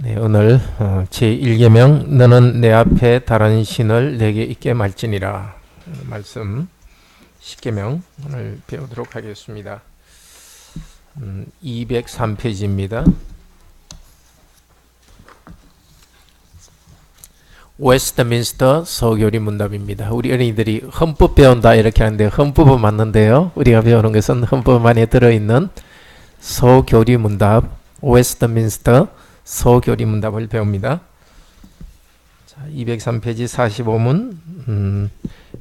네, 오늘 제1계명 너는 내 앞에 다른 신을 내게 있게 말지니라 말씀 10계명 오늘 배우도록 하겠습니다. 203페이지입니다. 웨스트민스터 서교리 문답입니다. 우리 어린이들이 헌법 배운다 이렇게 하는데 헌법은 맞는데요. 우리가 배우는 것은 헌법 안에 들어있는 서교리 문답 웨스트민스터 서교리 문답을 배웁니다. 자, 203페이지 45문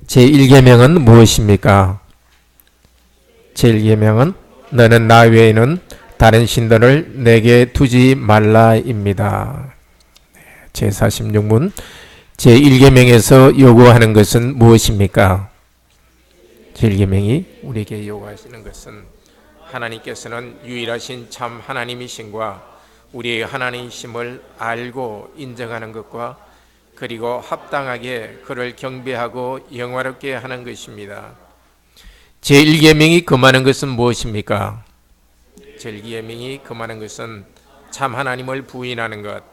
제1계명은 무엇입니까? 제1계명은 너는 나 외에는 다른 신들을 내게 두지 말라입니다. 제46문 제1계명에서 요구하는 것은 무엇입니까? 제1계명이 우리에게 요구하시는 것은 하나님께서는 유일하신 참 하나님이신과 우리의 하나님이심을 알고 인정하는 것과 그리고 합당하게 그를 경배하고 영화롭게 하는 것입니다. 제1계명이 금하는 것은 무엇입니까? 제1계명이 금하는 것은 참 하나님을 부인하는 것,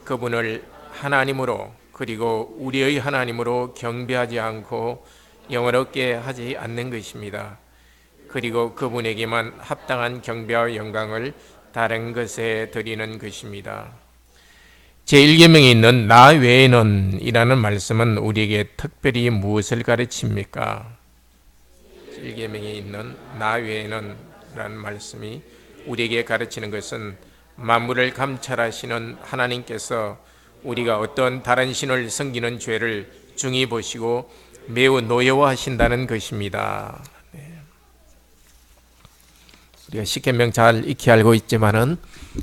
그분을 하나님으로 그리고 우리의 하나님으로 경배하지 않고 영화롭게 하지 않는 것입니다. 그리고 그분에게만 합당한 경배와 영광을 다른 것에 드리는 것입니다. 제1계명에 있는 나 외에는 이라는 말씀은 우리에게 특별히 무엇을 가르칩니까? 제1계명에 있는 나 외에는 라는 말씀이 우리에게 가르치는 것은 만물을 감찰하시는 하나님께서 우리가 어떤 다른 신을 섬기는 죄를 중히 보시고 매우 노여워하신다는 것입니다. 우리가 10계명 잘 익히 알고 있지만은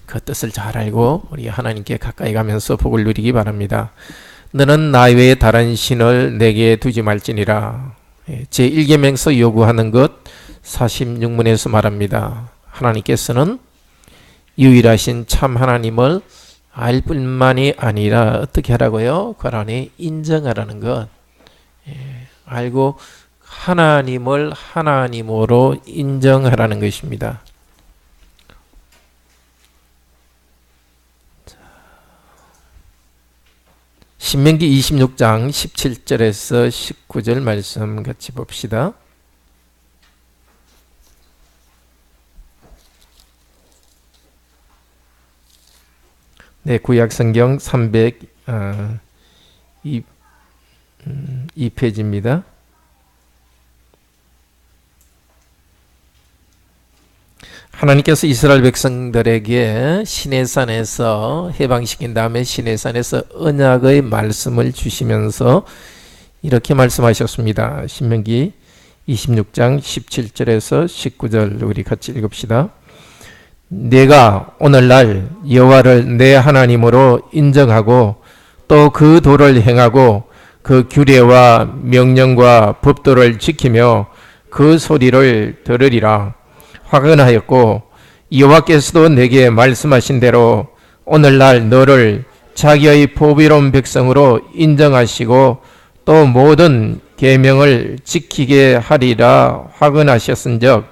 그 뜻을 잘 알고 우리 하나님께 가까이 가면서 복을 누리기 바랍니다. 너는 나 외에 다른 신을 내게 두지 말지니라. 제1계명에서 요구하는 것 46문에서 말합니다. 하나님께서는 유일하신 참 하나님을 알 뿐만이 아니라 어떻게 하라고요? 그 안에 인정하라는 것. 알고 하나님을 하나님으로 인정하라는 것입니다. 신명기 26장 17절에서 19절 말씀 같이 봅시다. 네, 구약성경 302페이지입니다. 하나님께서 이스라엘 백성들에게 시내산에서 해방시킨 다음에 시내산에서 언약의 말씀을 주시면서 이렇게 말씀하셨습니다. 신명기 26장 17절에서 19절 우리 같이 읽읍시다. 내가 오늘날 여호와를 내 하나님으로 인정하고 또 그 도를 행하고 그 규례와 명령과 법도를 지키며 그 소리를 들으리라 확언하였고 여호와께서도 내게 말씀하신 대로 오늘날 너를 자기의 보배로운 백성으로 인정하시고 또 모든 계명을 지키게 하리라 확언하셨은즉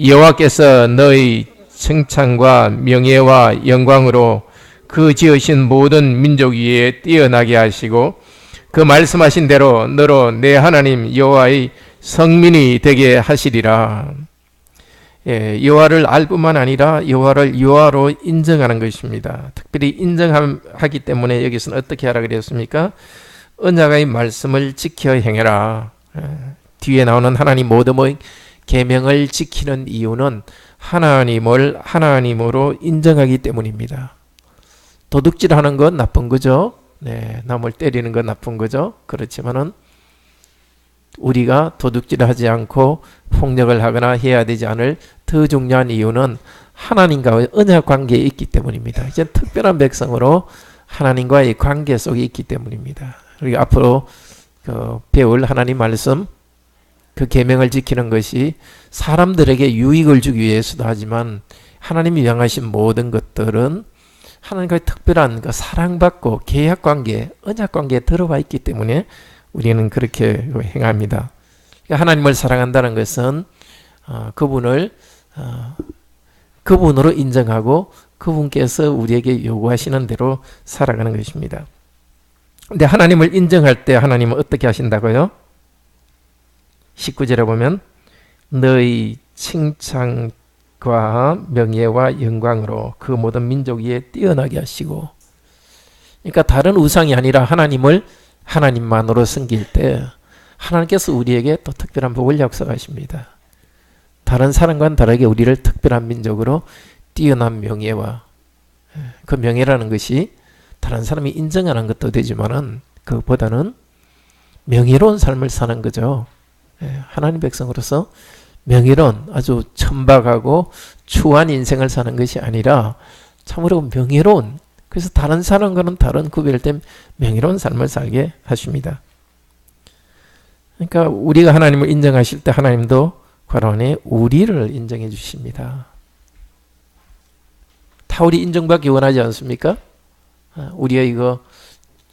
여호와께서 너의 칭찬과 명예와 영광으로 그 지으신 모든 민족 위에 뛰어나게 하시고 그 말씀하신 대로 너로 내 하나님 여호와의 성민이 되게 하시리라. 여호와를 알 뿐만 아니라 여호와를 여호와로 인정하는 것입니다. 특별히 인정하기 때문에 여기서는 어떻게 하라 그랬습니까? 언약의 말씀을 지켜 행해라. 뒤에 나오는 하나님 모든 계명을 지키는 이유는 하나님을 하나님으로 인정하기 때문입니다. 도둑질하는 건 나쁜 거죠. 네, 남을 때리는 건 나쁜 거죠. 그렇지만은 우리가 도둑질하지 않고 폭력을 하거나 해야 되지 않을 더 중요한 이유는 하나님과의 언약 관계에 있기 때문입니다. 이제 특별한 백성으로 하나님과의 관계 속에 있기 때문입니다. 우리가 앞으로 배울 하나님 말씀 그 계명을 지키는 것이 사람들에게 유익을 주기 위해서도 하지만 하나님이 명하신 모든 것들은 하나님과의 특별한 그 사랑받고 계약관계, 언약관계에 들어와 있기 때문에 우리는 그렇게 행합니다. 하나님을 사랑한다는 것은 그분을 그분으로 인정하고 그분께서 우리에게 요구하시는 대로 살아가는 것입니다. 근데 하나님을 인정할 때 하나님은 어떻게 하신다고요? 19절에 보면 너희 칭찬과 명예와 영광으로 그 모든 민족 위에 뛰어나게 하시고, 그러니까 다른 우상이 아니라 하나님을 하나님만으로 섬길 때 하나님께서 우리에게 또 특별한 복을 약속하십니다. 다른 사람과는 다르게 우리를 특별한 민족으로 뛰어난 명예와, 그 명예라는 것이 다른 사람이 인정하는 것도 되지만은 그보다는 명예로운 삶을 사는 거죠. 하나님 백성으로서 명예로운 아주 천박하고 추한 인생을 사는 것이 아니라 참으로 명예로운, 그래서 다른 사람과는 다른 구별된 명예로운 삶을 살게 하십니다. 그러니까 우리가 하나님을 인정하실 때 하나님도 괄호 안에 우리를 인정해 주십니다. 다 우리 인정받기 원하지 않습니까? 우리의 이거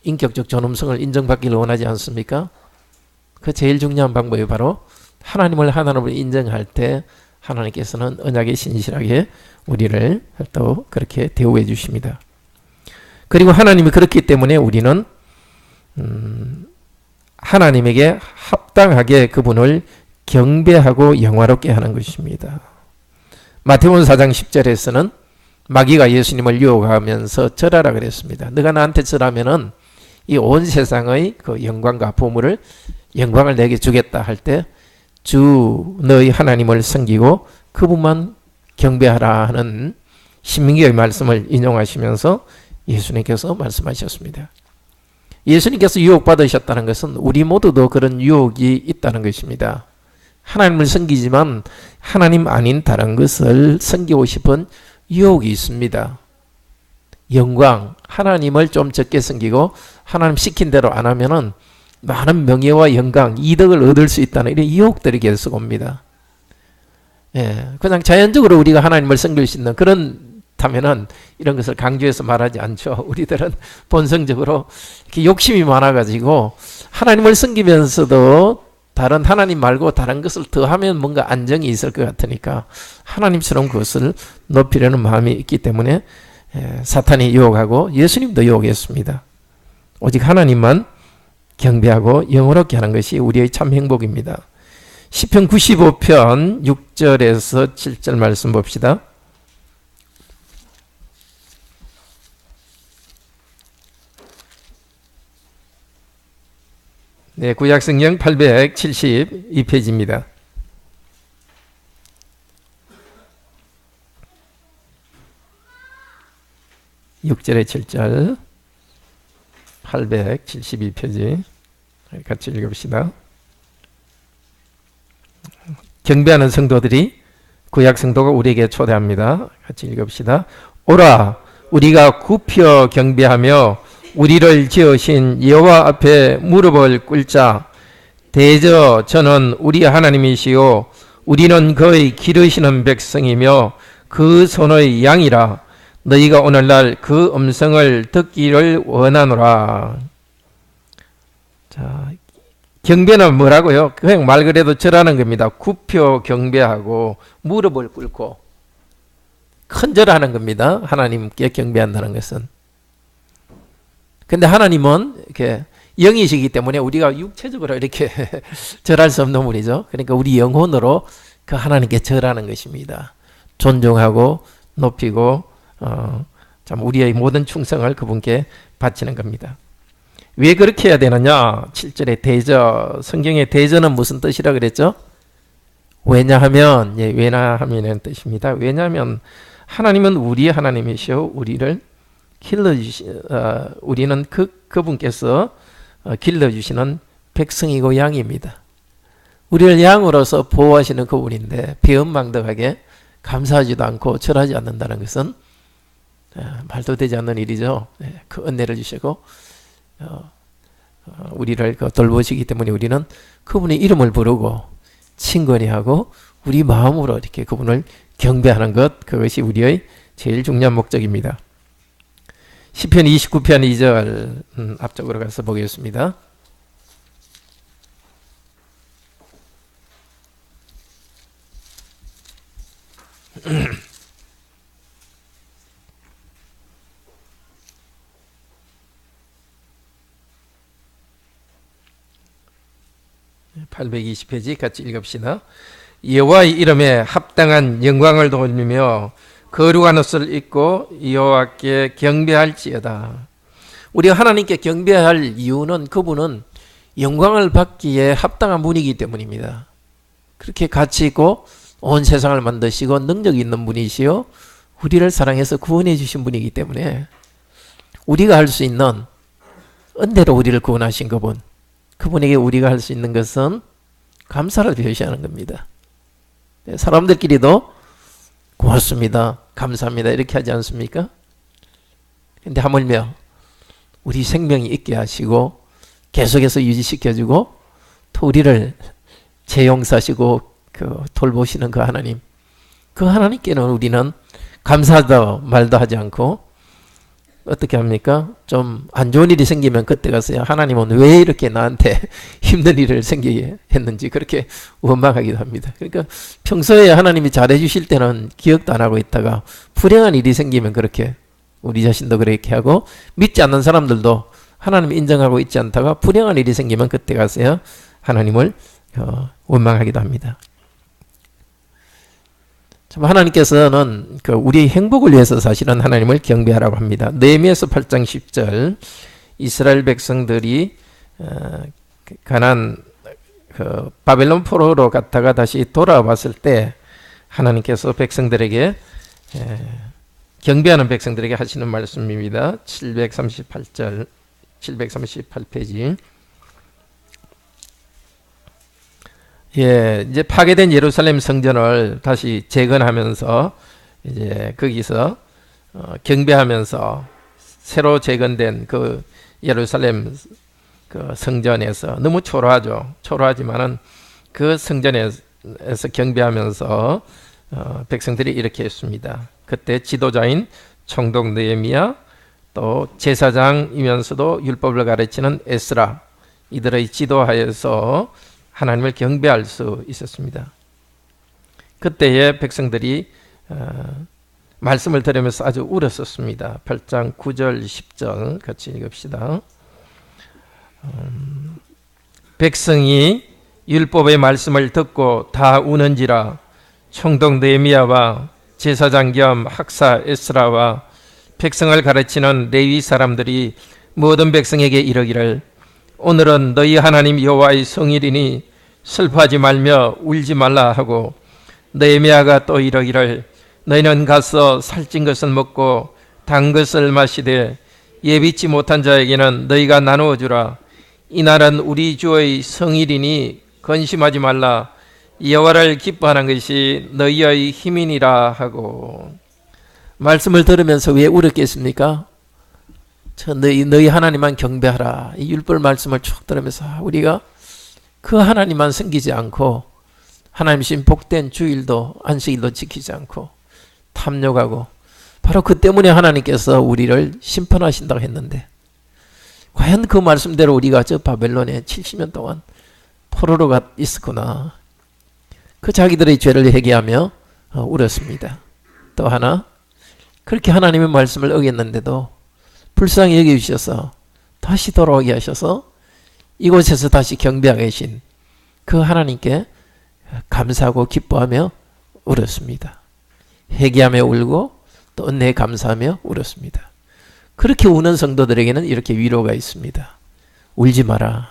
인격적 존엄성을 인정받기를 원하지 않습니까? 그 제일 중요한 방법이 바로 하나님을 하나님으로 인정할 때 하나님께서는 언약에 신실하게 우리를 또 그렇게 대우해 주십니다. 그리고 하나님이 그렇기 때문에 우리는 하나님에게 합당하게 그분을 경배하고 영화롭게 하는 것입니다. 마태복음 4장 10절에서는 마귀가 예수님을 유혹하면서 절하라 그랬습니다. 너가 나한테 절하면은 이 온 세상의 그 영광과 보물을 영광을 내게 주겠다 할 때 주 너희 하나님을 섬기고 그분만 경배하라 하는 신명기의 말씀을 인용하시면서 예수님께서 말씀하셨습니다. 예수님께서 유혹받으셨다는 것은 우리 모두도 그런 유혹이 있다는 것입니다. 하나님을 섬기지만 하나님 아닌 다른 것을 섬기고 싶은 유혹이 있습니다. 영광, 하나님을 좀 적게 섬기고 하나님 시킨 대로 안 하면은 많은 명예와 영광, 이득을 얻을 수 있다는 이런 유혹들이 계속 옵니다. 그냥 자연적으로 우리가 하나님을 섬길 수 있는 그렇다면은 이런 것을 강조해서 말하지 않죠. 우리들은 본성적으로 이렇게 욕심이 많아가지고 하나님을 섬기면서도 다른 하나님 말고 다른 것을 더하면 뭔가 안정이 있을 것 같으니까 하나님처럼 그것을 높이려는 마음이 있기 때문에 사탄이 유혹하고 예수님도 유혹했습니다. 오직 하나님만 경배하고 영어롭게 하는 것이 우리의 참 행복입니다. 시편 95편 6절에서 7절 말씀 봅시다. 네, 구약성경 872페이지입니다. 6절에 7절 872페이지 같이 읽어봅시다. 경배하는 성도들이 구약 성도가 우리에게 초대합니다. 같이 읽어봅시다. 오라 우리가 굽혀 경배하며 우리를 지으신 여호와 앞에 무릎을 꿇자. 대저 저는 우리 하나님이시요 우리는 그의 기르시는 백성이며 그 손의 양이라. 너희가 오늘날 그 음성을 듣기를 원하노라. 자, 경배는 뭐라고요? 그냥 말 그대로 절하는 겁니다. 굽혀 경배하고 무릎을 꿇고 큰 절하는 겁니다. 하나님께 경배한다는 것은. 근데 하나님은 이렇게 영이시기 때문에 우리가 육체적으로 이렇게 절할 수 없는 분이죠. 그러니까 우리 영혼으로 그 하나님께 절하는 것입니다. 존중하고 높이고 참 우리의 모든 충성을 그분께 바치는 겁니다. 왜 그렇게 해야 되느냐? 7절에 대저, 성경의 대저는 무슨 뜻이라 그랬죠? 왜냐하면, 왜냐하면이라는 뜻입니다. 왜냐하면 하나님은 우리 하나님이시오. 우리를 우리는 그분께서 길러주시는 백성이고 양입니다. 우리를 양으로서 보호하시는 그분인데 배은망덕하게 감사하지도 않고 절하지 않는다는 것은 말도 되지 않는 일이죠. 그 은혜를 주시고 우리를 돌보시기 때문에 우리는 그분의 이름을 부르고 친근히 하고 우리 마음으로 이렇게 그분을 경배하는 것, 그것이 우리의 제일 중요한 목적입니다. 시편 29편 2절 앞쪽으로 가서 보겠습니다. 820페이지 같이 읽읍시다. 여호와의 이름에 합당한 영광을 돌리며 거룩한 옷을 입고 여호와께 경배할지어다. 우리가 하나님께 경배할 이유는 그분은 영광을 받기에 합당한 분이기 때문입니다. 그렇게 가치 있고 온 세상을 만드시고 능력이 있는 분이시요 우리를 사랑해서 구원해 주신 분이기 때문에 우리가 할 수 있는 은혜로 우리를 구원하신 그분에게 우리가 할 수 있는 것은 감사를 표시하는 겁니다. 사람들끼리도 고맙습니다, 감사합니다 이렇게 하지 않습니까? 근데 하물며 우리 생명이 있게 하시고 계속해서 유지시켜주고 또 우리를 재용사시고 돌보시는 그 하나님, 그 하나님께는 우리는 감사도 말도 하지 않고 어떻게 합니까? 좀 안 좋은 일이 생기면 그때 가서야 하나님은 왜 이렇게 나한테 힘든 일을 생기게 했는지 그렇게 원망하기도 합니다. 그러니까 평소에 하나님이 잘해 주실 때는 기억도 안 하고 있다가 불행한 일이 생기면 그렇게 우리 자신도 그렇게 하고 믿지 않는 사람들도 하나님을 인정하고 있지 않다가 불행한 일이 생기면 그때 가서야 하나님을 원망하기도 합니다. 하나님께서는 우리의 행복을 위해서 사실은 하나님을 경배하라고 합니다. 느헤미야서 8장 10절 이스라엘 백성들이 가나안 바벨론 포로로 갔다가 다시 돌아왔을 때 하나님께서 백성들에게 경배하는 백성들에게 하시는 말씀입니다. 738절 738페이지. 이제 파괴된 예루살렘 성전을 다시 재건하면서 이제 거기서 경배하면서 새로 재건된 그 예루살렘 그 성전에서 너무 초라하죠. 초라하지만은 그 성전에서 경배하면서 백성들이 이렇게 했습니다. 그때 지도자인 총독 느헤미야 또 제사장이면서도 율법을 가르치는 에스라 이들의 지도하에서 하나님을 경배할 수 있었습니다. 그때의 백성들이 말씀을 들으면서 아주 울었었습니다. 8장 9절 10절 같이 읽읍시다. 백성이 율법의 말씀을 듣고 다 우는지라 총독 느헤미야와 제사장 겸 학사 에스라와 백성을 가르치는 레위 사람들이 모든 백성에게 이르기를 오늘은 너희 하나님 여호와의 성일이니 슬퍼하지 말며 울지 말라 하고 느헤미야가 또 이르기를 너희는 가서 살찐 것을 먹고 단 것을 마시되 예비치 못한 자에게는 너희가 나누어 주라. 이날은 우리 주의 성일이니 근심하지 말라. 여호와를 기뻐하는 것이 너희의 힘이니라 하고. 말씀을 들으면서 왜 울었겠습니까? 너희 하나님만 경배하라. 이 율법 말씀을 쭉 들으면서 우리가 그 하나님만 섬기지 않고 하나님신 복된 주일도 안식일도 지키지 않고 탐욕하고 바로 그 때문에 하나님께서 우리를 심판하신다고 했는데 과연 그 말씀대로 우리가 저 바벨론에 70년 동안 포로로 있었구나. 그 자기들의 죄를 회개하며 울었습니다. 또 하나 그렇게 하나님의 말씀을 어겼는데도 불쌍히 여겨주셔서 다시 돌아오게 하셔서 이곳에서 다시 경배하게 계신 그 하나님께 감사하고 기뻐하며 울었습니다. 회개하며 울고 또 은혜에 감사하며 울었습니다. 그렇게 우는 성도들에게는 이렇게 위로가 있습니다. 울지 마라.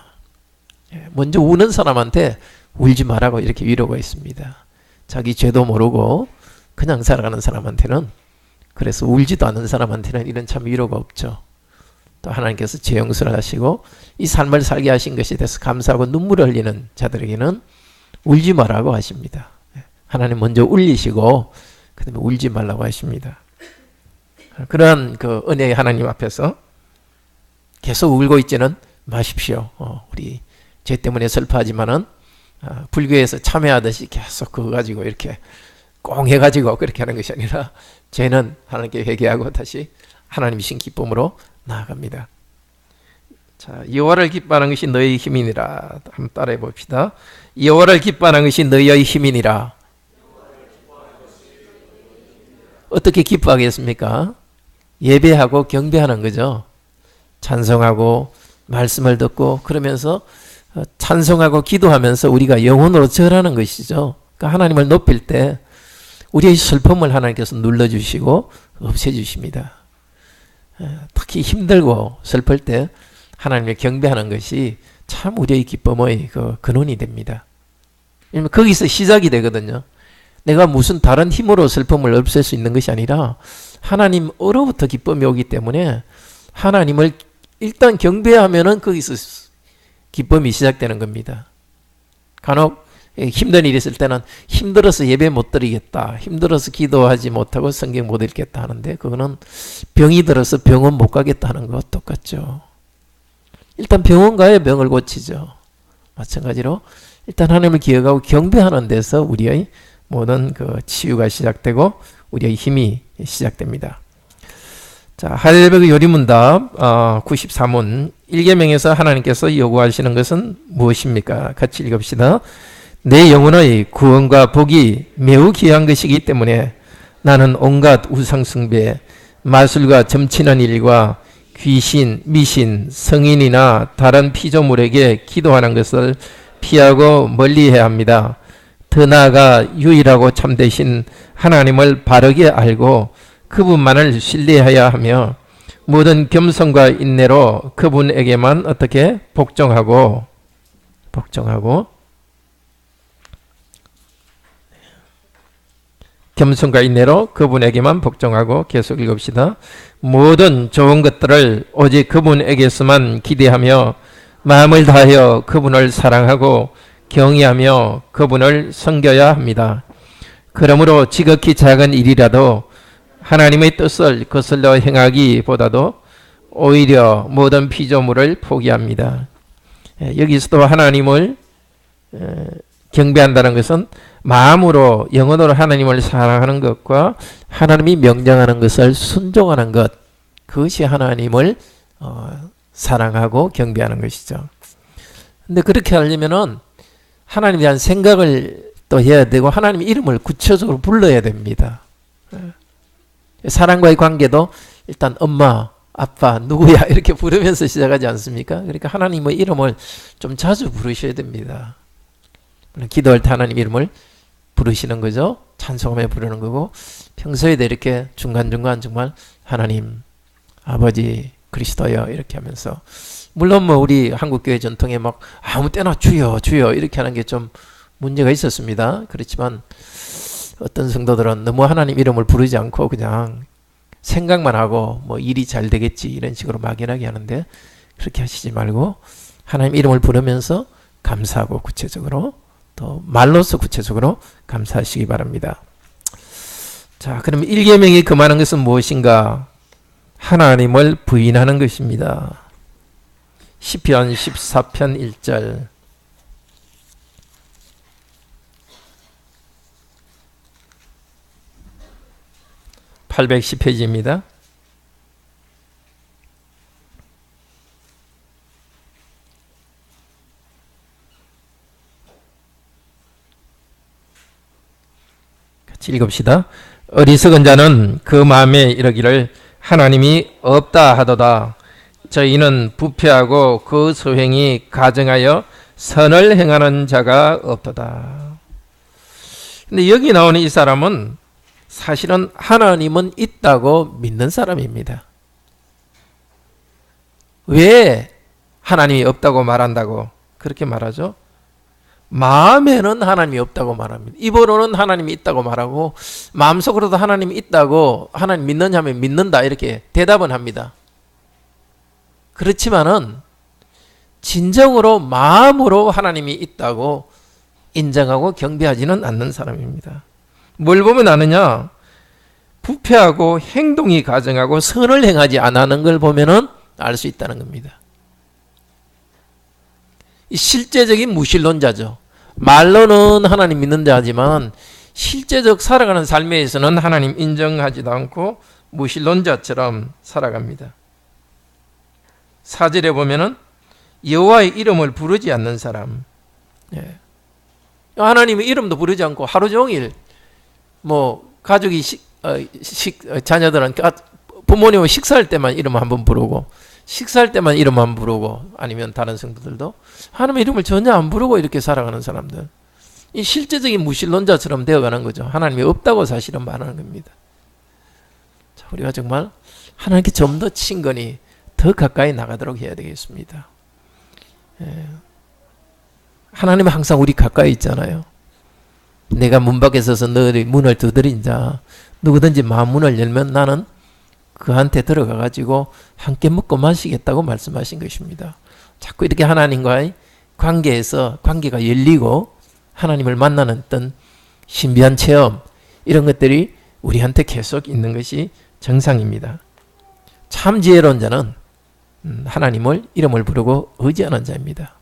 먼저 우는 사람한테 울지 마라고 이렇게 위로가 있습니다. 자기 죄도 모르고 그냥 살아가는 사람한테는 그래서 울지도 않는 사람한테는 이런 참 위로가 없죠. 또 하나님께서 죄 용서를 하시고 이 삶을 살게 하신 것에 대해서 감사하고 눈물을 흘리는 자들에게는 울지 말라고 하십니다. 하나님 먼저 울리시고 그 다음에 울지 말라고 하십니다. 그러한 그 은혜의 하나님 앞에서 계속 울고 있지는 마십시오. 우리 죄 때문에 슬퍼하지만은 불교에서 참회하듯이 계속 그거 가지고 이렇게 꽁 해가지고 그렇게 하는 것이 아니라 죄는 하나님께 회개하고 다시 하나님이신 기쁨으로 나아갑니다. 자, 여호와를 기뻐하는 것이 너희의 힘이니라. 한번 따라해 봅시다. 여호와를 기뻐하는 것이 너희의 힘이니라. 어떻게 기뻐하겠습니까? 예배하고 경배하는 거죠. 찬송하고 말씀을 듣고 그러면서 찬송하고 기도하면서 우리가 영혼으로 절하는 것이죠. 그러니까 하나님을 높일 때 우리의 슬픔을 하나님께서 눌러주시고 없애주십니다. 특히 힘들고 슬플 때 하나님을 경배하는 것이 참 우리의 기쁨의 그 근원이 됩니다. 왜냐면 거기서 시작이 되거든요. 내가 무슨 다른 힘으로 슬픔을 없앨 수 있는 것이 아니라 하나님으로부터 기쁨이 오기 때문에 하나님을 일단 경배하면은 거기서 기쁨이 시작되는 겁니다. 간혹 힘든 일이 있을 때는 힘들어서 예배 못 드리겠다, 힘들어서 기도하지 못하고 성경 못 읽겠다 하는데 그거는 병이 들어서 병원 못 가겠다 하는 것 똑같죠. 일단 병원 가야 병을 고치죠. 마찬가지로 일단 하나님을 기억하고 경배하는 데서 우리의 모든 그 치유가 시작되고 우리의 힘이 시작됩니다. 자, 할례백의 요리문답 93문 1계명에서 하나님께서 요구하시는 것은 무엇입니까? 같이 읽읍시다. 내 영혼의 구원과 복이 매우 귀한 것이기 때문에 나는 온갖 우상숭배, 마술과 점치는 일과 귀신, 미신, 성인이나 다른 피조물에게 기도하는 것을 피하고 멀리해야 합니다. 더 나아가 유일하고 참되신 하나님을 바르게 알고 그분만을 신뢰해야 하며 모든 겸손과 인내로 그분에게만 어떻게 복종하고 겸손과 인내로 그분에게만 복종하고 계속 읽읍시다. 모든 좋은 것들을 오직 그분에게서만 기대하며 마음을 다하여 그분을 사랑하고 경외하며 그분을 섬겨야 합니다. 그러므로 지극히 작은 일이라도 하나님의 뜻을 거슬러 행하기보다도 오히려 모든 피조물을 포기합니다. 여기서도 하나님을 경배한다는 것은 마음으로 영혼으로 하나님을 사랑하는 것과 하나님이 명령하는 것을 순종하는 것, 그것이 하나님을 사랑하고 경배하는 것이죠. 근데 그렇게 하려면은 하나님에 대한 생각을 또 해야 되고 하나님의 이름을 구체적으로 불러야 됩니다. 사랑과의 관계도 일단 엄마, 아빠, 누구야 이렇게 부르면서 시작하지 않습니까? 그러니까 하나님의 이름을 좀 자주 부르셔야 됩니다. 기도할 때 하나님 이름을 부르시는 거죠. 찬송하며 부르는 거고 평소에도 이렇게 중간중간 정말 하나님, 아버지, 그리스도여 이렇게 하면서 물론 뭐 우리 한국교회 전통에 막 아무 때나 주여 주여 이렇게 하는 게 좀 문제가 있었습니다. 그렇지만 어떤 성도들은 너무 하나님 이름을 부르지 않고 그냥 생각만 하고 뭐 일이 잘 되겠지 이런 식으로 막연하게 하는데 그렇게 하시지 말고 하나님 이름을 부르면서 감사하고 구체적으로 또 말로서 구체적으로 감사하시기 바랍니다. 자, 그럼 1계명이 금하는 것은 무엇인가? 하나님을 부인하는 것입니다. 시편 14편 1절 810페이지입니다. 같이 읽읍시다. 어리석은 자는 그 마음에 이르기를 하나님이 없다 하도다. 저희는 부패하고 그 소행이 가증하여 선을 행하는 자가 없도다. 근데 여기 나오는 이 사람은 사실은 하나님은 있다고 믿는 사람입니다. 왜 하나님이 없다고 말한다고 그렇게 말하죠? 마음에는 하나님이 없다고 말합니다. 입으로는 하나님이 있다고 말하고 마음속으로도 하나님이 있다고 하나님 믿느냐면 믿는다 이렇게 대답은 합니다. 그렇지만은 진정으로 마음으로 하나님이 있다고 인정하고 경배하지는 않는 사람입니다. 뭘 보면 아느냐? 부패하고 행동이 가증하고 선을 행하지 않는 걸 보면은 알 수 있다는 겁니다. 실제적인 무신론자죠. 말로는 하나님 믿는 자지만 실제적 살아가는 삶에서는 하나님 인정하지도 않고 무신론자처럼 살아갑니다. 4절에 보면은 여호와의 이름을 부르지 않는 사람. 하나님의 이름도 부르지 않고 하루 종일 뭐 가족이 자녀들은 부모님은 식사할 때만 이름 한번 부르고 식사할 때만 이름만 부르고 아니면 다른 성도들도 하나님의 이름을 전혀 안 부르고 이렇게 살아가는 사람들. 이 실제적인 무신론자처럼 되어가는 거죠. 하나님이 없다고 사실은 말하는 겁니다. 자, 우리가 정말 하나님께 좀 더 친근히 더 가까이 나가도록 해야 되겠습니다. 하나님은 항상 우리 가까이 있잖아요. 내가 문 밖에 서서 너희 문을 두드린자 누구든지 마음 문을 열면 나는 그한테 들어가 가지고 함께 먹고 마시겠다고 말씀하신 것입니다. 자꾸 이렇게 하나님과의 관계에서 관계가 열리고 하나님을 만나는 어떤 신비한 체험 이런 것들이 우리한테 계속 있는 것이 정상입니다. 참 지혜로운 자는 하나님을 이름을 부르고 의지하는 자입니다.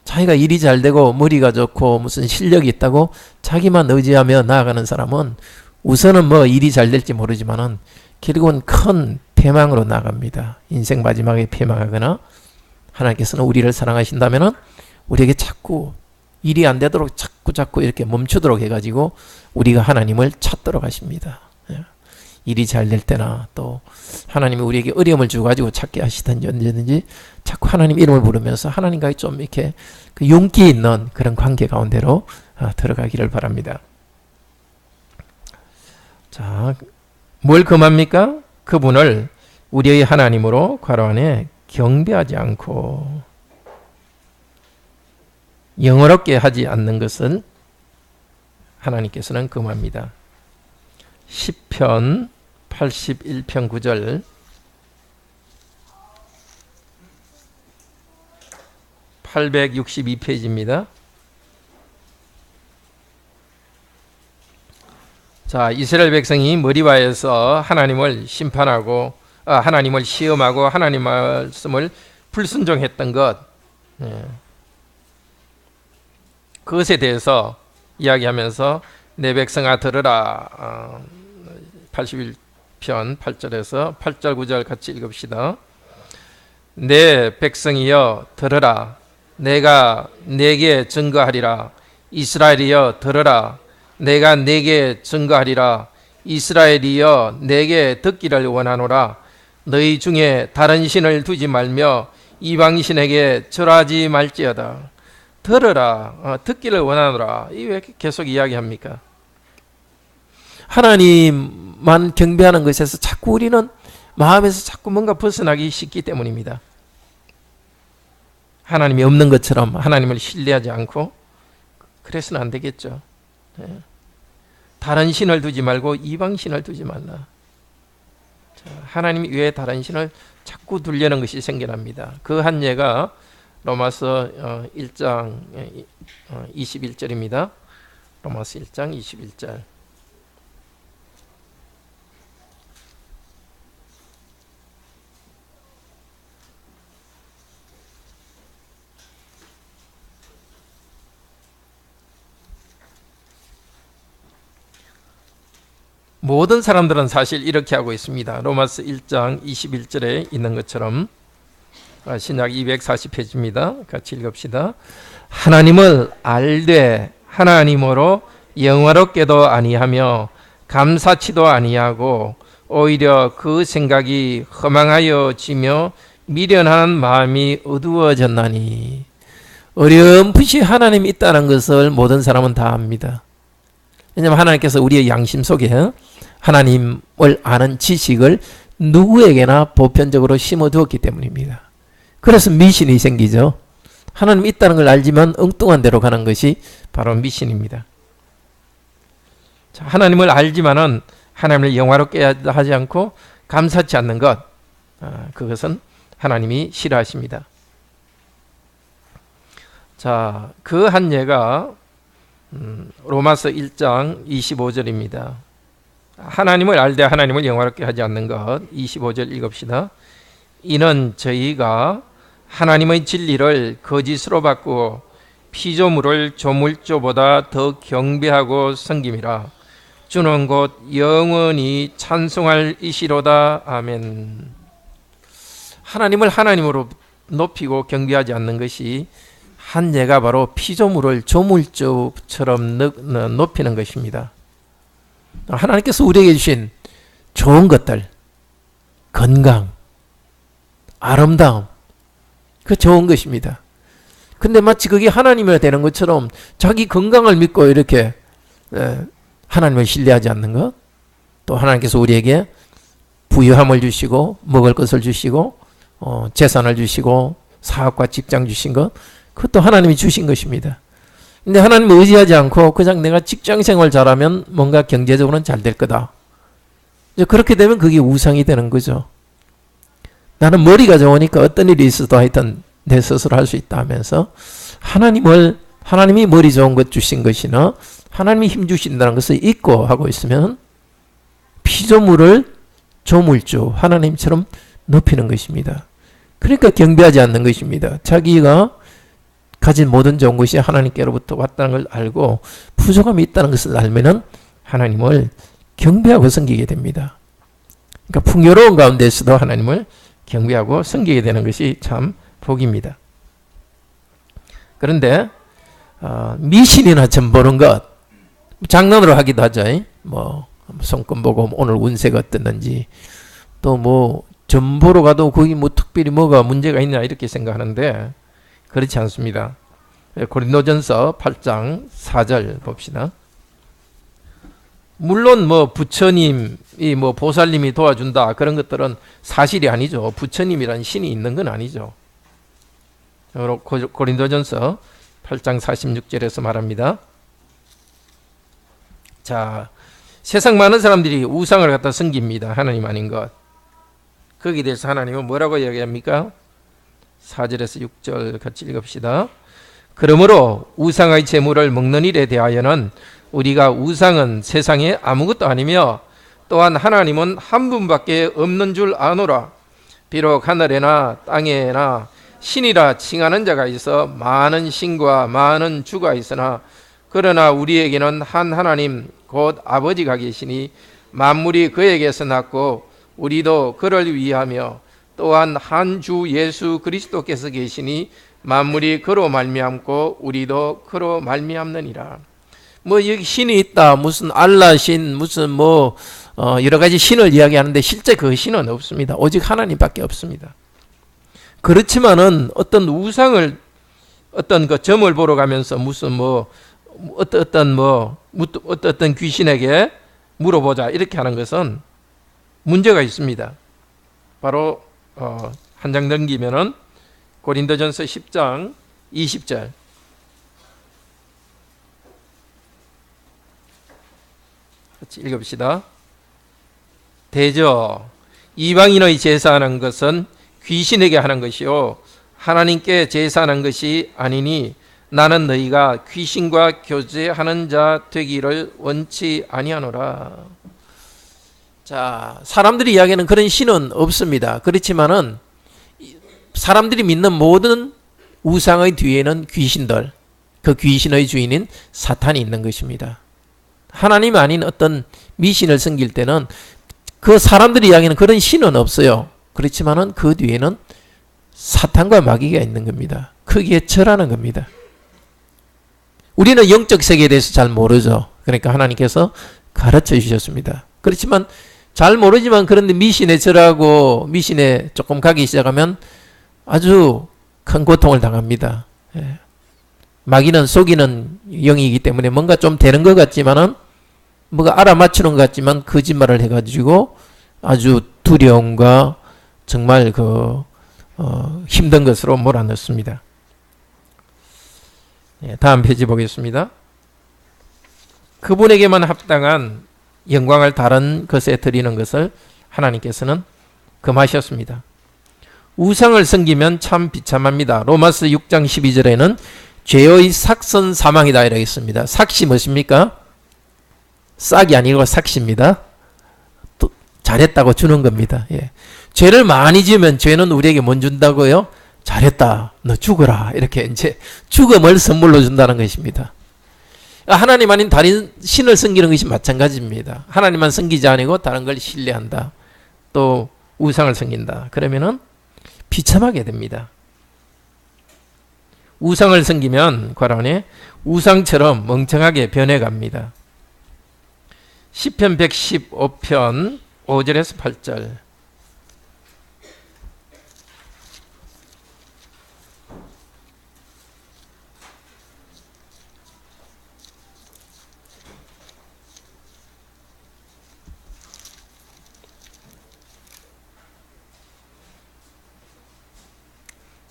자기가 일이 잘 되고 머리가 좋고 무슨 실력이 있다고 자기만 의지하며 나아가는 사람은 우선은 뭐 일이 잘 될지 모르지만은 결국은 큰 패망으로 나갑니다. 인생 마지막에 패망하거나 하나님께서는 우리를 사랑하신다면은 우리에게 자꾸 일이 안 되도록 자꾸 이렇게 멈추도록 해가지고 우리가 하나님을 찾도록 하십니다. 일이 잘 될 때나 또 하나님이 우리에게 어려움을 주가지고 찾게 하시든지 언제든지 자꾸 하나님 이름을 부르면서 하나님과의 좀 이렇게 그 용기 있는 그런 관계 가운데로 들어가기를 바랍니다. 자, 뭘 금합니까? 그분을 우리의 하나님으로 괄호 안에 경배하지 않고 영어롭게 하지 않는 것을 하나님께서는 금합니다. 시편 81편 9절 862페이지입니다. 자, 이스라엘 백성이 머리바에서 하나님을 심판하고 하나님을 시험하고 하나님 말씀을 불순종했던 것 그것에 대해서 이야기하면서 내 백성아 들으라 81편 8절에서 8절 9절 같이 읽읍시다. 내 백성이여 들으라 내가 내게 증거하리라 이스라엘이여 들으라 내가 내게 증거하리라 이스라엘이여 내게 듣기를 원하노라 너희 중에 다른 신을 두지 말며 이방신에게 절하지 말지어다. 들으라 듣기를 원하노라. 이 왜 계속 이야기합니까? 하나님만 경배하는 것에서 자꾸 우리는 마음에서 자꾸 뭔가 벗어나기 쉽기 때문입니다. 하나님이 없는 것처럼 하나님을 신뢰하지 않고 그래서는 안 되겠죠. 다른 신을 두지 말고 이방 신을 두지 말라. 하나님 외에 다른 신을 자꾸 두려는 것이 생겨납니다. 그 한 예가 로마서 1장 21절입니다. 로마서 1장 21절. 모든 사람들은 사실 이렇게 하고 있습니다. 로마서 1장 21절에 있는 것처럼 신약 240페이지입니다. 같이 읽읍시다. 하나님을 알되 하나님으로 영화롭게도 아니하며 감사치도 아니하고 오히려 그 생각이 허망하여지며 미련한 마음이 어두워졌나니. 어렴풋이 하나님이 있다는 것을 모든 사람은 다 압니다. 왜냐하면 하나님께서 우리의 양심 속에 하나님을 아는 지식을 누구에게나 보편적으로 심어두었기 때문입니다. 그래서 미신이 생기죠. 하나님이 있다는 걸 알지만 엉뚱한 데로 가는 것이 바로 미신입니다. 자, 하나님을 알지만은 하나님을 영화롭게 하지 않고 감사치 않는 것, 그것은 하나님이 싫어하십니다. 자, 그 한 예가 로마서 1장 25절입니다. 하나님을 알되 하나님을 영화롭게 하지 않는 것. 25절 읽읍시다. 이는 저희가 하나님의 진리를 거짓으로 바꾸어 피조물을 조물조보다 더 경배하고 섬김이라. 주는 곧 영원히 찬송할 이시로다. 아멘. 하나님을 하나님으로 높이고 경배하지 않는 것이 한 예가 바로 피조물을 조물주처럼 높이는 것입니다. 하나님께서 우리에게 주신 좋은 것들, 건강, 아름다움, 그 좋은 것입니다. 근데 마치 그게 하나님이 되는 것처럼 자기 건강을 믿고 이렇게 하나님을 신뢰하지 않는 것, 또 하나님께서 우리에게 부유함을 주시고 먹을 것을 주시고 재산을 주시고 사업과 직장 주신 것, 그것도 하나님이 주신 것입니다. 근데 하나님을 의지하지 않고 그냥 내가 직장 생활 잘하면 뭔가 경제적으로는 잘 될 거다. 이제 그렇게 되면 그게 우상이 되는 거죠. 나는 머리가 좋으니까 어떤 일이 있어도 하여튼 내 스스로 할 수 있다 하면서 하나님이 머리 좋은 것 주신 것이나 하나님이 힘 주신다는 것을 잊고 하고 있으면 피조물을 조물주 하나님처럼 높이는 것입니다. 그러니까 경배하지 않는 것입니다. 자기가 가진 모든 좋은 것이 하나님께로부터 왔다는 걸 알고 부족함이 있다는 것을 알면은 하나님을 경배하고 섬기게 됩니다. 그러니까 풍요로운 가운데서도 하나님을 경배하고 섬기게 되는 것이 참 복입니다. 그런데 미신이나 점 보는 것 장난으로 하기도 하죠. 뭐 손금 보고 오늘 운세가 어땠는지, 또 뭐 점 보러 가도 거기 뭐 특별히 뭐가 문제가 있냐 이렇게 생각하는데 그렇지 않습니다. 고린도전서 8장 4절 봅시다. 물론 뭐 부처님이 뭐 보살님이 도와준다 그런 것들은 사실이 아니죠. 부처님이란 신이 있는 건 아니죠. 고린도전서 8장 46절에서 말합니다. 자, 세상 많은 사람들이 우상을 갖다 섬깁니다. 하나님 아닌 것. 거기에 대해서 하나님은 뭐라고 이야기합니까? 4절에서 6절 같이 읽읍시다. 그러므로 우상의 제물을 먹는 일에 대하여는 우리가 우상은 세상에 아무것도 아니며 또한 하나님은 한 분밖에 없는 줄 아노라. 비록 하늘에나 땅에나 신이라 칭하는 자가 있어 많은 신과 많은 주가 있으나 그러나 우리에게는 한 하나님 곧 아버지가 계시니 만물이 그에게서 났고 우리도 그를 위하며 또한 한 주 예수 그리스도께서 계시니 만물이 그로 말미암고 우리도 그로 말미암느니라. 뭐 여기 신이 있다, 무슨 알라 신, 무슨 뭐 여러 가지 신을 이야기하는데 실제 그 신은 없습니다. 오직 하나님밖에 없습니다. 그렇지만은 어떤 우상을 어떤 그 점을 보러 가면서 무슨 뭐 어떤 귀신에게 물어보자 이렇게 하는 것은 문제가 있습니다. 바로 한 장 넘기면은 고린도전서 10장 20절. 같이 읽읍시다. 대저 이방인의 제사하는 것은 귀신에게 하는 것이요 하나님께 제사하는 것이 아니니 나는 너희가 귀신과 교제하는 자 되기를 원치 아니하노라. 자, 사람들이 이야기하는 그런 신은 없습니다. 그렇지만은 사람들이 믿는 모든 우상의 뒤에는 귀신들, 그 귀신의 주인인 사탄이 있는 것입니다. 하나님 아닌 어떤 미신을 섬길 때는 그 사람들이 이야기하는 그런 신은 없어요. 그렇지만은 그 뒤에는 사탄과 마귀가 있는 겁니다. 거기에 절하는 겁니다. 우리는 영적 세계에 대해서 잘 모르죠. 그러니까 하나님께서 가르쳐 주셨습니다. 그렇지만 잘 모르지만 그런데 미신에 절하고 미신에 조금 가기 시작하면 아주 큰 고통을 당합니다. 마귀는 속이는 영이기 때문에 뭔가 좀 되는 것 같지만은 뭐가 알아맞추는 것 같지만 거짓말을 해가지고 아주 두려움과 정말 힘든 것으로 몰아넣습니다. 다음 페이지 보겠습니다. 그분에게만 합당한 영광을 다른 것에 드리는 것을 하나님께서는 금하셨습니다. 우상을 섬기면 참 비참합니다. 로마서 6장 12절에는 죄의 삭선 사망이다 이라고 있습니다. 삭시 무엇입니까? 싹이 아니고 삭시입니다. 또 잘했다고 주는 겁니다. 죄를 많이 지으면 죄는 우리에게 뭘 준다고요? 잘했다, 너 죽어라, 이렇게 이제 죽음을 선물로 준다는 것입니다. 하나님 아닌 다른 신을 섬기는 것이 마찬가지입니다. 하나님만 섬기지 아니고 다른 걸 신뢰한다, 또 우상을 섬긴다, 그러면은 비참하게 됩니다. 우상을 섬기면 과란에 우상처럼 멍청하게 변해갑니다. 시편 115편 5절에서 8절.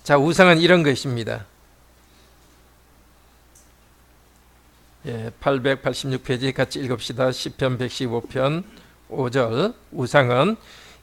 자, 우상은 이런 것입니다. 886페이지 같이 읽읍시다. 시편 115편 5절. 우상은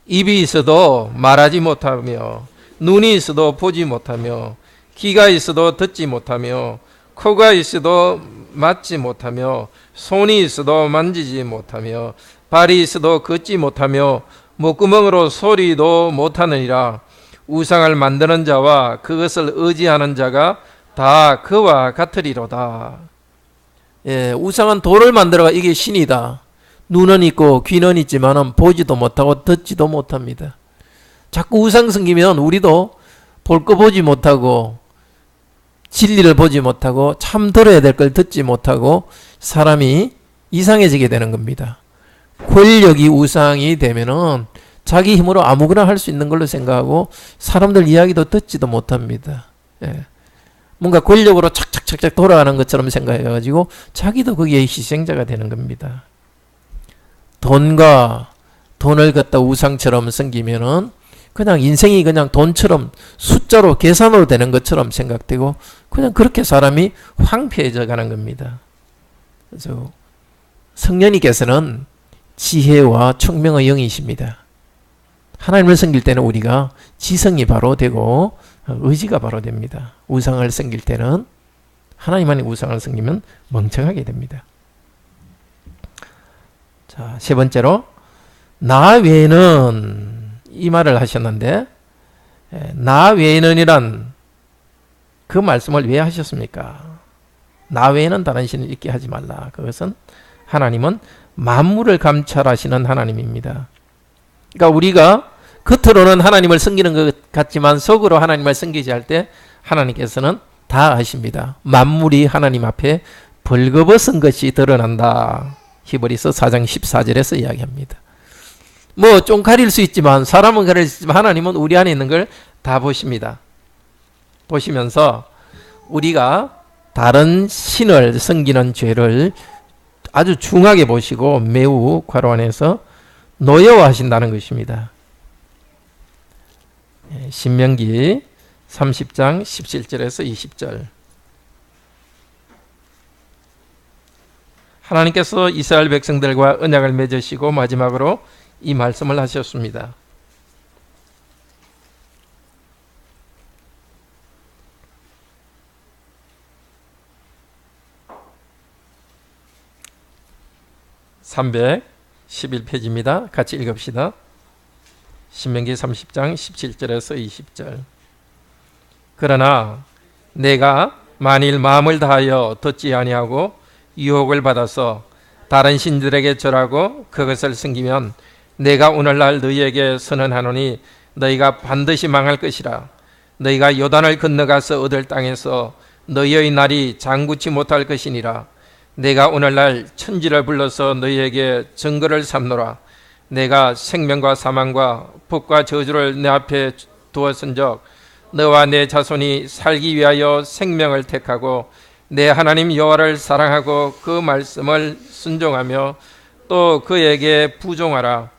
입이 있어도 말하지 못하며, 눈이 있어도 보지 못하며, 귀가 있어도 듣지 못하며, 코가 있어도 맞지 못하며, 손이 있어도 만지지 못하며, 발이 있어도 걷지 못하며, 목구멍으로 소리도 못하느니라. 우상을 만드는 자와 그것을 의지하는 자가 다 그와 같으리로다. 우상은 돌을 만들어가 이게 신이다. 눈은 있고 귀는 있지만 보지도 못하고 듣지도 못합니다. 자꾸 우상 섬기면 우리도 볼 거 보지 못하고 진리를 보지 못하고 참 들어야 될 걸 듣지 못하고 사람이 이상해지게 되는 겁니다. 권력이 우상이 되면은 자기 힘으로 아무거나 할 수 있는 걸로 생각하고 사람들 이야기도 듣지도 못합니다. 뭔가 권력으로 착착착착 돌아가는 것처럼 생각해가지고 자기도 거기에 희생자가 되는 겁니다. 돈을 갖다 우상처럼 섬기면은 그냥 인생이 그냥 돈처럼 숫자로 계산으로 되는 것처럼 생각되고 그냥 그렇게 사람이 황폐해져 가는 겁니다. 그래서 성령님께서는 지혜와 총명의 영이십니다. 하나님을 섬길 때는 우리가 지성이 바로 되고 의지가 바로 됩니다. 우상을 섬길 때는 하나님만의 우상을 섬기면 멍청하게 됩니다. 자, 세 번째로 나 외에는 이 말을 하셨는데 나 외에는이란 그 말씀을 왜 하셨습니까? 나 외에는 다른 신을 있게 하지 말라. 그것은 하나님은 만물을 감찰하시는 하나님입니다. 그러니까 우리가 겉으로는 하나님을 섬기는 것 같지만 속으로 하나님을 섬기지 할 때 하나님께서는 다 아십니다. 만물이 하나님 앞에 벌거벗은 것이 드러난다. 히브리서 4장 14절에서 이야기합니다. 뭐 좀 가릴 수 있지만 사람은 가릴 수 있지만 하나님은 우리 안에 있는 걸 다 보십니다. 보시면서 우리가 다른 신을 섬기는 죄를 아주 중하게 보시고 매우 괄호 안에서 노여워하신다는 것입니다. 신명기 30장 17절에서 20절. 하나님께서 이스라엘 백성들과 언약을 맺으시고 마지막으로 이 말씀을 하셨습니다. (311페이지입니다) 같이 읽읍시다. 신명기 30장 17절에서 20절. 그러나 내가 만일 마음을 다하여 듣지 아니하고 유혹을 받아서 다른 신들에게 절하고 그것을 섬기면 내가 오늘날 너희에게 선언하노니 너희가 반드시 망할 것이라. 너희가 요단을 건너가서 얻을 땅에서 너희의 날이 장구치 못할 것이니라. 내가 오늘날 천지를 불러서 너희에게 증거를 삼노라. 내가 생명과 사망과 복과 저주를 내 앞에 두었은적 너와 내 자손이 살기 위하여 생명을 택하고 내 하나님 여호와를 사랑하고 그 말씀을 순종하며 또 그에게 부종하라.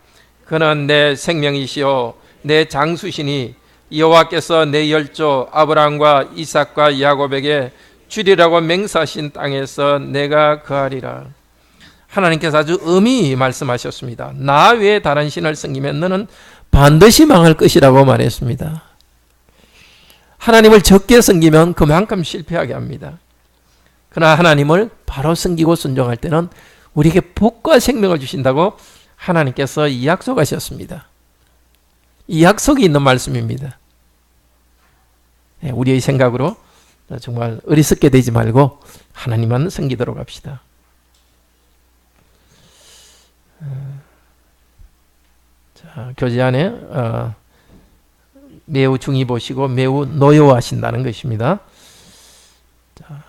그는 내 생명이시요 내 장수시니 여호와께서 내 열조 아브라함과 이삭과 야곱에게 주리라고 맹세하신 땅에서 내가 거하리라. 하나님께서 아주 엄히 말씀하셨습니다. 나 외에 다른 신을 섬기면 너는 반드시 망할 것이라고 말했습니다. 하나님을 적게 섬기면 그만큼 실패하게 합니다. 그러나 하나님을 바로 섬기고 순종할 때는 우리에게 복과 생명을 주신다고 하나님께서 약속하셨습니다. 이 약속이 있는 말씀입니다. 우리의 생각으로 정말 어리석게 되지 말고 하나님만 섬기도록 합시다. 자, 교재 안에 매우 중히 보시고 매우 노여워하신다는 것입니다. 자,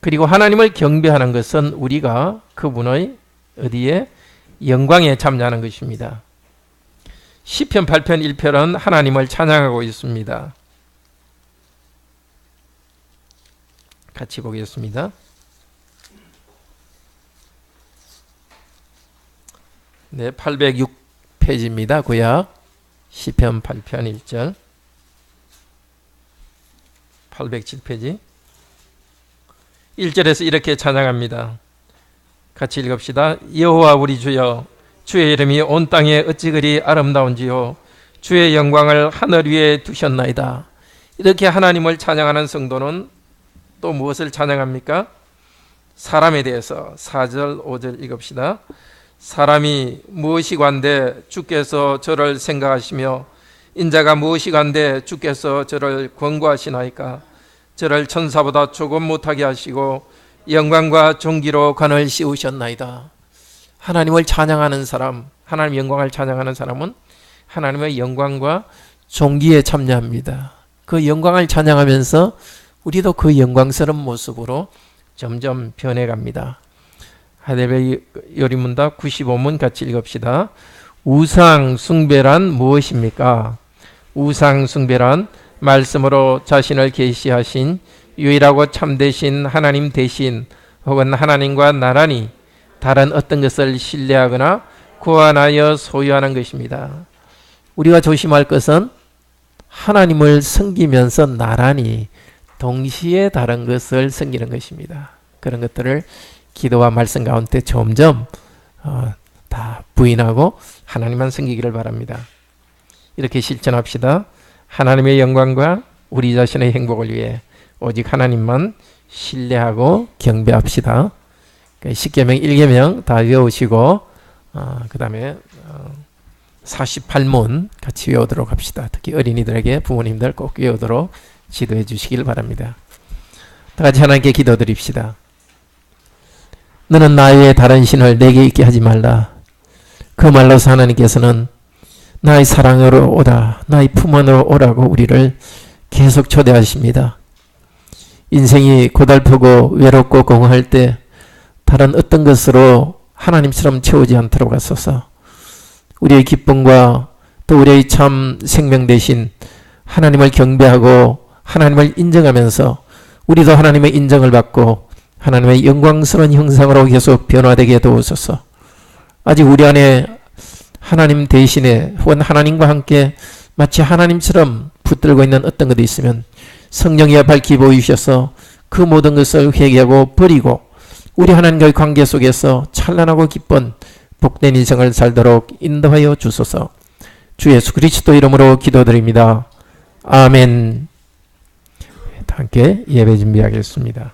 그리고 하나님을 경배하는 것은 우리가 그분의 어디에 영광에 참여하는 것입니다. 시편 8편 1편은 하나님을 찬양하고 있습니다. 같이 보겠습니다. 네, 806페이지입니다. 구약 시편 8편 1절. 807페이지 1절에서 이렇게 찬양합니다. 같이 읽읍시다. 여호와 우리 주여, 주의 이름이 온 땅에 어찌 그리 아름다운지요, 주의 영광을 하늘 위에 두셨나이다. 이렇게 하나님을 찬양하는 성도는 또 무엇을 찬양합니까? 사람에 대해서 4절 5절 읽읍시다. 사람이 무엇이관데 주께서 저를 생각하시며 인자가 무엇이관데 주께서 저를 권고하시나이까. 저를 천사보다 조금 못하게 하시고 영광과 존귀로 관을 씌우셨나이다. 하나님을 찬양하는 사람, 하나님 영광을 찬양하는 사람은 하나님의 영광과 존귀에 참여합니다. 그 영광을 찬양하면서 우리도 그 영광스러운 모습으로 점점 변해갑니다. 하데베 요리문답 95문 같이 읽읍시다. 우상 숭배란 무엇입니까? 우상 숭배란 말씀으로 자신을 계시하신 유일하고 참되신 하나님 대신 혹은 하나님과 나란히 다른 어떤 것을 신뢰하거나 구원하여 소유하는 것입니다. 우리가 조심할 것은 하나님을 섬기면서 나란히 동시에 다른 것을 섬기는 것입니다. 그런 것들을 기도와 말씀 가운데 점점 다 부인하고 하나님만 섬기기를 바랍니다. 이렇게 실천합시다. 하나님의 영광과 우리 자신의 행복을 위해 오직 하나님만 신뢰하고 경배합시다. 십계명 1계명 다 외우시고 그 다음에 48문 같이 외우도록 합시다. 특히 어린이들에게 부모님들 꼭 외우도록 지도해 주시길 바랍니다. 다 같이 하나님께 기도드립시다. 너는 나 외에 다른 신을 내게 있게 하지 말라. 그 말로서 하나님께서는 나의 사랑으로 오라, 나의 품 안으로 오라고 우리를 계속 초대하십니다. 인생이 고달프고 외롭고 공허할 때 다른 어떤 것으로 하나님처럼 채우지 않도록 하소서. 우리의 기쁨과 또 우리의 참 생명 대신 하나님을 경배하고 하나님을 인정하면서 우리도 하나님의 인정을 받고 하나님의 영광스러운 형상으로 계속 변화되게 도우소서. 아직 우리 안에 하나님 대신에 혹은 하나님과 함께 마치 하나님처럼 붙들고 있는 어떤 것도 있으면 성령이 밝히 보이셔서 그 모든 것을 회개하고 버리고 우리 하나님과의 관계 속에서 찬란하고 기쁜 복된 인생을 살도록 인도하여 주소서. 주 예수 그리스도 이름으로 기도드립니다. 아멘. 함께 예배 준비하겠습니다.